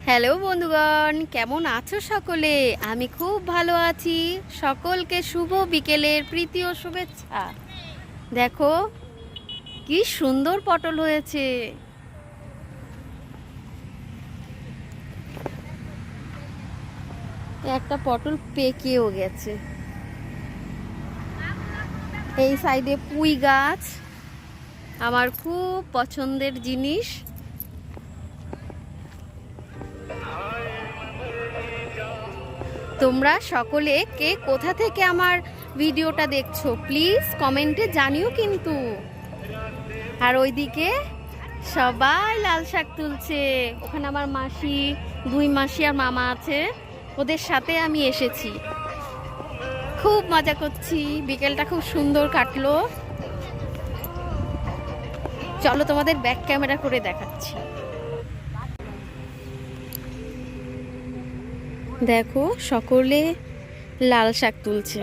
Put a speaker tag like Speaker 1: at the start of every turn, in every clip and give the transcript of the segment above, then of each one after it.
Speaker 1: Hello বন্ধুগণ, কেমন আছো সকলে? আমি খুব ভালো আছি। সকলকে শুভ বিকেলের প্রীতি ও শুভেচ্ছা। দেখো কি সুন্দর পটল হয়েছে। একটা পটল পেকেও গেছে। এই সাইডে পুঁই গাছ, আমার খুব পছন্দের জিনিস। তোমরা সকলে কে কোথা থেকে আমার ভিডিওটা দেখছো প্লিজ কমেন্টে জানিও কিন্তু। আর ওইদিকে সবাই লাল শাক তুলছে। ওখানে আমার মাসি, দুই মাসি আর মামা আছে, ওদের সাথে আমি এসেছি। খুব মজা করছি, বিকেলটা খুব সুন্দর কাটলো। চলো তোমাদের ব্যাক ক্যামেরা করে দেখাচ্ছি। দেখো সকলে লাল শাক তুলছে।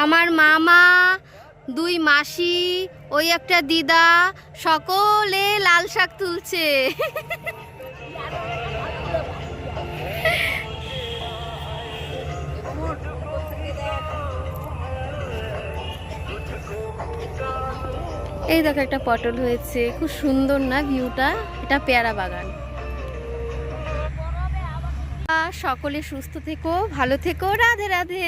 Speaker 1: আমার মামা, দুই মাসি, ওই একটা দিদা, সকলে লাল শাক তুলছে। এই দেখো একটা পটল হয়েছে, খুব সুন্দর না ভিউটা? এটা পেয়ারা বাগান। সকলে সুস্থ থেকো, ভালো থেকো, রাধে রাধে।